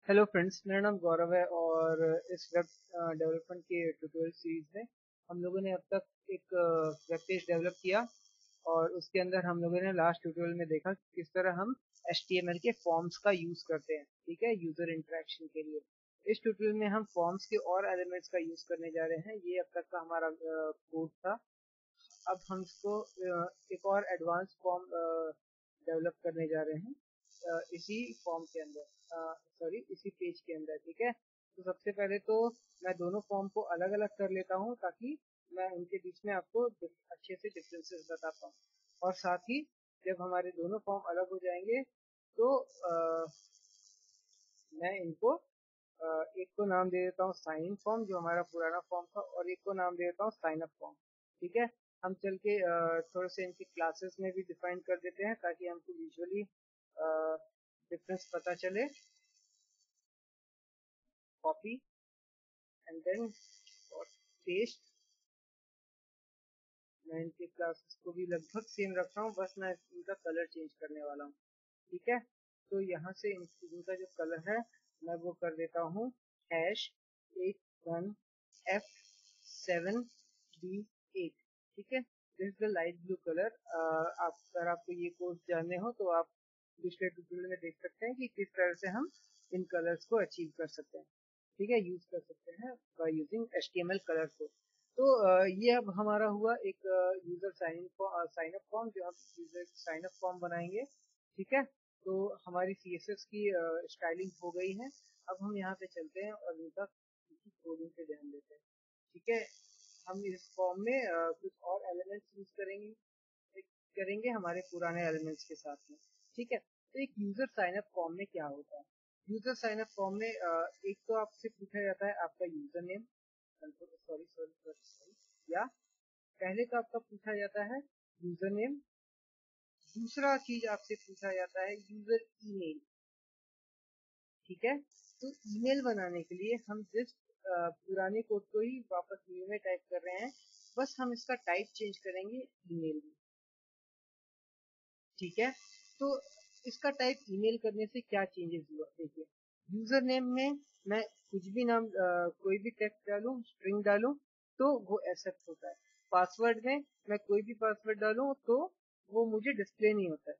Hello friends, मेरा नाम गौरव है और इस वेब डेवलपमेंट के ट्यूटोरियल सीरीज में हम लोगों ने अब तक एक वेब पेज डेवलप किया और उसके अंदर हम लोगों ने लास्ट ट्यूटोरियल में देखा कि किस तरह हम HTML के फॉर्म्स का यूज़ करते हैं, ठीक है, यूज़र इंटरेक्शन के लिए। इस ट्यूटोरियल में हम फॉर्म्स के और एलिमेंट्स का यूज़ करने जा रहे हैं। ये अब तक का हमारा कोड था। अब हम इसको एक और एडवांस फॉर्म डेवलप करने जा रहे हैं इसी फॉर्म के अंदर, सॉरी इसी पेज के अंदर, ठीक है। तो सबसे पहले तो मैं दोनों फॉर्म को अलग अलग कर लेता हूँ ताकि मैं उनके बीच में आपको अच्छे से डिफरेंसेस बता पाऊँ। और साथ ही जब हमारे दोनों फॉर्म अलग हो जाएंगे तो मैं इनको एक को नाम दे देता हूँ साइन इन फॉर्म जो हमारा पुराना फॉर्म था, और एक को नाम दे देता हूँ साइन अप फॉर्म, ठीक है। हम चल के थोड़े से इनके क्लासेस में भी डिफाइन कर देते हैं ताकि हमको विजुअली डिफरेंस पता चले। Copy and then paste. मैं इनके क्लासेस को भी लगभग सेम रख रहा हूँ, बस मैं इनका कलर चेंज करने वाला हूँ, ठीक है। तो यहाँ से इनका जो कलर है मैं वो कर देता हूँ #81F7B8, ठीक है। This is the light blue colour. अगर आपको ये कोर्स जानने हो तो आप पिछले ट्यूटोरियल में देख सकते हैं कि किस तरह से हम इन कलर्स को अचीव कर सकते हैं, ठीक है, यूज कर सकते हैं बाय यूजिंग HTML कलर को। तो ये अब हमारा हुआ एक यूजर साइन अप फॉर्म जो हम यूजर साइन अप फॉर्म बनाएंगे, ठीक है। तो हमारी CSS की स्टाइलिंग हो गई है। अब हम यहाँ पे चलते हैं और इनका कोडिंग पे ध्यान देते हैं, ठीक है। हम इस फॉर्म में कुछ और एलिमेंट्स यूज करेंगे हमारे पुराने एलिमेंट्स के साथ में, ठीक है। तो एक यूजर साइन अप फॉर्म में क्या होता है? यूजर साइन अप फॉर्म में एक तो आपसे पूछा जाता है आपका user name, sorry sorry sorry, या पहले तो आपका पूछा जाता है यूजर नेम। दूसरा चीज आपसे पूछा जाता है यूजर ईमेल, ठीक है। तो ईमेल बनाने के लिए हम जिस पुराने कोड को ही वापस न्यू में टाइप कर रहे हैं, बस हम इसका टाइप चेंज करेंगे ईमेल में, ठीक है। तो इसका टाइप ईमेल करने से क्या चेंजेस हुआ देखिए। यूजर नेम में मैं कुछ भी नाम कोई भी टेक्स्ट डालूं, स्ट्रिंग डालूं तो वो एक्सेप्ट होता है। पासवर्ड में मैं कोई भी पासवर्ड डालूं तो वो मुझे डिस्प्ले नहीं होता है।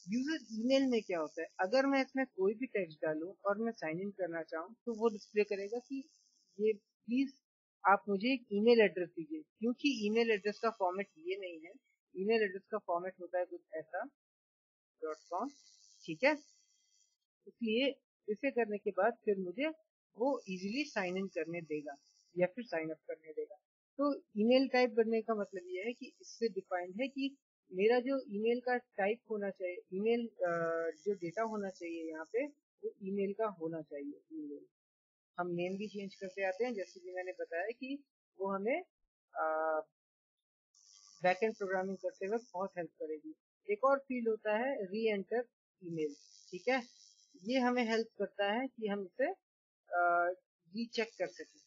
यूजर ईमेल में क्या होता है, अगर मैं इसमें कोई भी टेक्स्ट डालूं और मैं साइन इन करना चाहूँ तो वो डिस्प्ले करेगा कि ये प्लीज आप मुझे एक ईमेल एड्रेस दीजिए, क्योंकि ईमेल एड्रेस का फॉर्मेट ये नहीं है। ईमेल एड्रेस का फॉर्मेट होता है कुछ ऐसा .com, ठीक है। इसलिए इसे करने के बाद फिर मुझे वो इजीली साइन इन करने देगा या फिर साइन अप करने देगा। तो ईमेल टाइप करने का मतलब ये है कि इससे डिफाइंड है कि मेरा जो ईमेल का टाइप होना चाहिए, ईमेल जो डेटा होना चाहिए यहाँ पे वो ईमेल का होना चाहिए। ईमेल हम नेम भी चेंज करते आते हैं, जैसे कि मैंने बताया कि वो हमें बैकएंड प्रोग्रामिंग करते वक्त बहुत हेल्प करेगी। एक और फील्ड होता है री एंटर ईमेल, ठीक है। ये हमें हेल्प करता है कि हम इसे रीचेक कर सकें,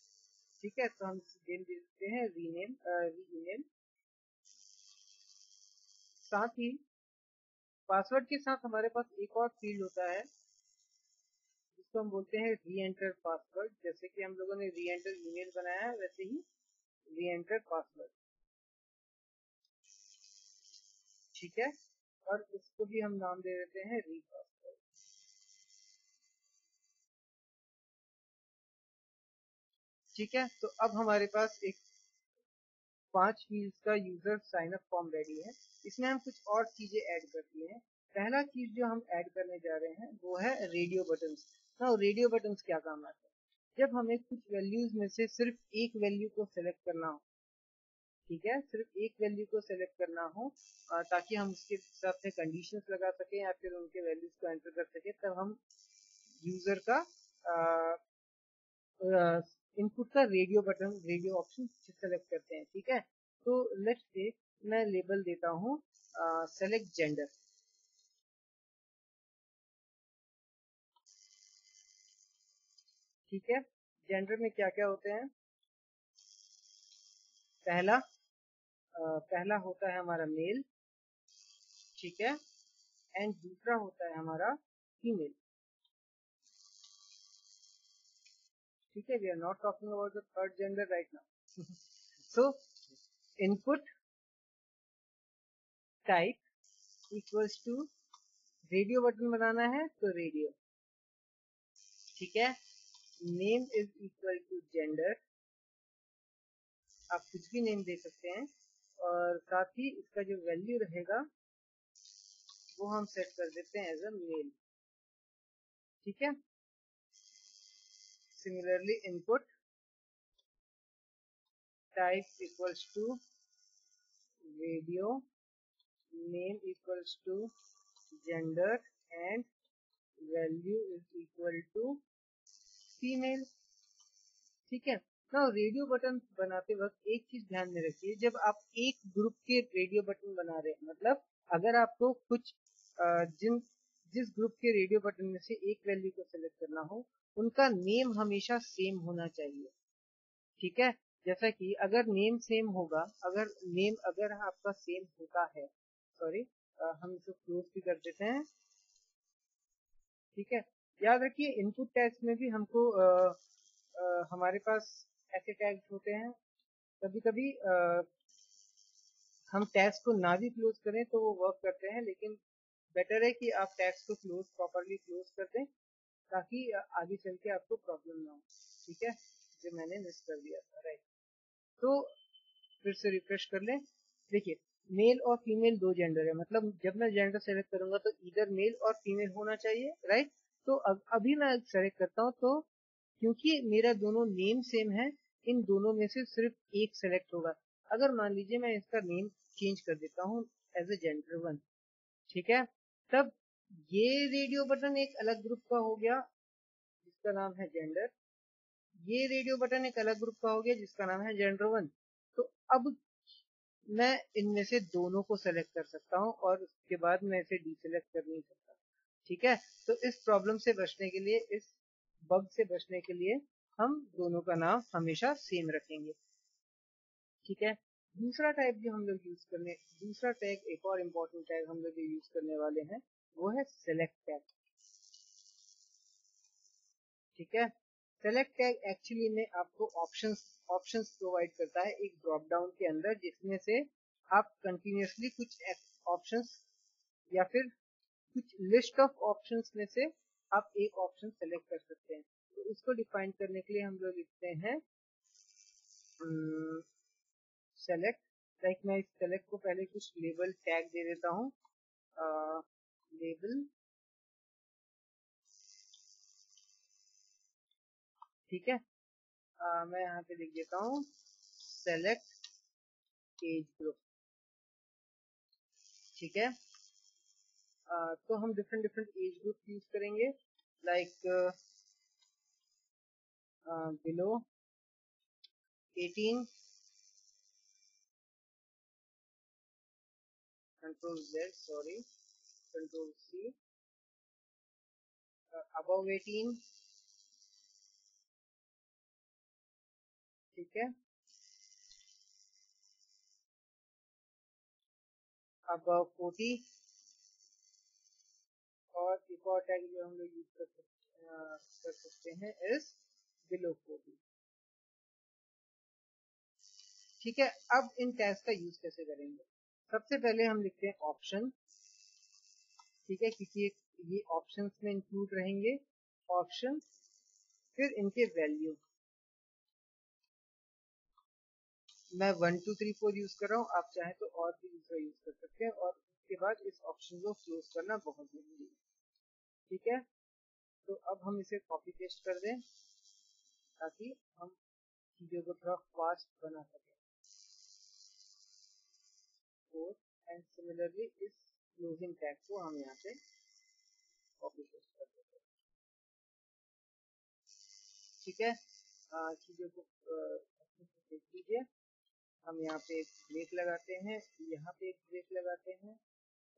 ठीक है। तो हम इसे दे देते हैं रीनेम री ईमेल। साथ ही पासवर्ड के साथ हमारे पास एक और फील्ड होता है जिसको हम बोलते हैं री एंटर पासवर्ड। जैसे कि हम लोगों ने री एंटर ईमेल बनाया है वैसे ही री एंटर पासवर्ड, ठीक है। और इसको भी हम नाम दे देते हैं री पासवर्ड, ठीक है। तो अब हमारे पास एक 5 फील्ड्स का user sign up form ready है। इसमें हम कुछ और चीजें ऐड कर दिए हैं। पहला चीज जो हम ऐड करने जा रहे हैं वो है रेडियो बटन्स। ना रेडियो बटन्स क्या काम आते हैं? जब हमें कुछ वैल्यूज में से सिर्फ एक वैल्यू को सिलेक्ट करना हो, ठीक है, सिर्फ एक वैल्यू को सिलेक्ट करना हो ताकि हम उसके हिसाब से कंडीशंस लगा सकें या फिर उनके वैल्यूज को एंटर कर सकें, तब हम यूजर का इनपुट का रेडियो ऑप्शन सेलेक्ट करते हैं, ठीक है। तो लेट्स से मैं लेबल देता हूँ सेलेक्ट जेंडर, ठीक है। जेंडर में क्या क्या होते हैं? पहला होता है हमारा मेल, ठीक है, एंड दूसरा होता है हमारा फीमेल। ठीक है, we are not talking about the third gender right now. So input type equals to radio button बनाना है तो रेडियो, ठीक है. Name is equal to gender, आप कुछ भी नेम दे सकते हैं, और साथ ही इसका जो वैल्यू रहेगा वो हम सेट कर देते हैं एज अ मेल, ठीक है. Similarly input type equals to radio, name equals to gender and value is equal to female, ठीक है. ना रेडियो बटन बनाते वक्त एक चीज ध्यान में रखिए, जब आप एक ग्रुप के रेडियो बटन बना रहे हैं, मतलब अगर आपको कुछ जिस ग्रुप के रेडियो बटन में से एक वैल्यू को सिलेक्ट करना हो, उनका नेम हमेशा सेम होना चाहिए, ठीक है. जैसा कि अगर नेम सेम होगा, अगर आपका सेम होता है, सॉरी हम इसे क्लोज भी कर देते हैं, ठीक है. याद रखिए इनपुट टैग्स में भी हमको हमारे पास ऐसे टैग्स होते हैं, कभी कभी हम टैग्स को ना भी क्लोज करें तो वो वर्क करते हैं, लेकिन बेटर है कि आप टैग्स को प्रॉपरली क्लोज कर दें, ताकि आगे चल के आपको प्रॉब्लम ना हो, ठीक है. जो मैंने मिस कर दिया था, राइट. तो फिर से रिफ्रेश कर लें. देखिए मेल और फीमेल दो जेंडर है, मतलब जब मैं जेंडर सेलेक्ट करूंगा तो इधर मेल और फीमेल होना चाहिए, राइट. तो अभी मैं सेलेक्ट करता हूँ, तो क्योंकि मेरा दोनों नेम सेम है, इन दोनों में से सिर्फ एक सेलेक्ट होगा. अगर मान लीजिए मैं इसका नेम चेंज कर देता हूँ एज ए जेंडर 1, ठीक है, तब ये रेडियो बटन एक अलग ग्रुप का हो गया जिसका नाम है जेंडर, ये रेडियो बटन एक अलग ग्रुप का हो गया जिसका नाम है जेंडर 1. तो अब मैं इनमें से दोनों को सेलेक्ट कर सकता हूँ और उसके बाद मैं इसे डीसेलेक्ट कर नहीं सकता, ठीक है. तो इस प्रॉब्लम से बचने के लिए, इस बग से बचने के लिए हम दोनों का नाम हमेशा सेम रखेंगे, ठीक है. दूसरा टैग, एक और इम्पोर्टेंट टैग हम लोग यूज करने वाले हैं, वो है सेलेक्ट टैग, ठीक है. सेलेक्ट टैग एक्चुअली में आपको ऑप्शंस प्रोवाइड करता है एक ड्रॉप डाउन के अंदर, जिसमें से आप कंटिन्यूअसली कुछ ऑप्शंस या फिर कुछ लिस्ट ऑफ ऑप्शंस में से आप एक ऑप्शन सेलेक्ट कर सकते हैं. तो इसको डिफाइन करने के लिए हम लोग लिखते हैं सेलेक्ट. लाइक मैं इस सेलेक्ट को पहले कुछ लेबल टैग दे देता हूँ, लेबल, ठीक है. मैं यहाँ पे लिख देता हूँ सेलेक्ट एज ग्रुप, ठीक है. तो हम डिफरेंट एज ग्रुप यूज करेंगे, like below 18, control Z, sorry, control C, above 18, ठीक है, above 40, और एक और टैग जो हम लोग यूज कर सकते हैं इस बिलो 40, ठीक है. अब इन टैग्स का यूज कैसे करेंगे? सबसे पहले हम लिखते हैं ऑप्शन, ठीक है, क्योंकि ये ऑप्शंस में इंक्लूड रहेंगे. ऑप्शन, फिर इनके वैल्यू, मैं 1 2 3 4 यूज कर रहा हूँ, आप चाहे तो और भी दूसरा यूज कर सकते हैं, और उसके बाद इस ऑप्शन को क्लोज करना बहुत जरूरी है, ठीक है. तो अब हम इसे कॉपी पेस्ट कर दें ताकि हम चीजों को थोड़ा फास्ट बना सकें. एंड सिमिलरली इस क्लोजिंग टैग को हम यहाँ पे कॉपी पेस्ट कर देते हैं, ठीक है. चीजों को अच्छे से देख लीजिए. हम यहाँ पे एक ब्रेक लगाते हैं, यहाँ पे एक ब्रेक लगाते हैं,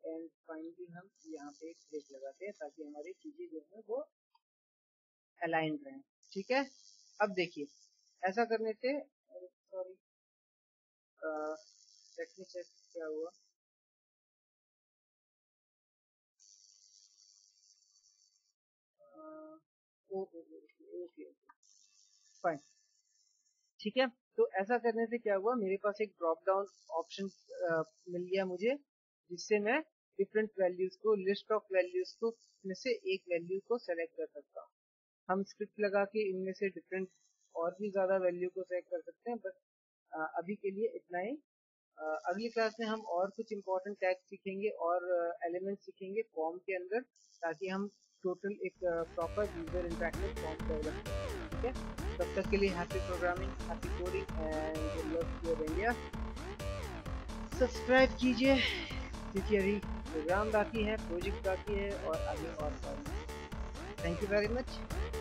एंड फाइनली हम यहाँ पे एक ब्रेक लगाते हैं, ताकि हमारी चीजें जो है वो अलाइन रहें, ठीक है. अब देखिए ऐसा करने से, सॉरी, लेट मी चेक क्या हुआ. ओके ओके, फाइन, ठीक है। तो ऐसा करने से क्या हुआ, मेरे पास एक ड्रॉप डाउन ऑप्शन मिल गया मुझे, जिससे मैं डिफरेंट वैल्यूज को, लिस्ट ऑफ वैल्यूज को में से एक वैल्यू को सेलेक्ट कर सकता हूँ। हम स्क्रिप्ट लगा के इनमें से डिफरेंट और भी ज्यादा वैल्यू को सेलेक्ट कर सकते हैं, बस अभी के लिए इतना ही। अगली क्लास में हम और कुछ इंपॉर्टेंट टैग सीखेंगे और एलिमेंट सीखेंगे फॉर्म के अंदर, ताकि हम टोटल एक proper user interactive form develop करें, ठीक है। तब तक के लिए happy programming, happy coding and love your India. Subscribe कीजिए क्योंकि अभी प्रोग्राम बाकी है, प्रोजेक्ट बाकी है और आगे और थैंक यू वेरी मच।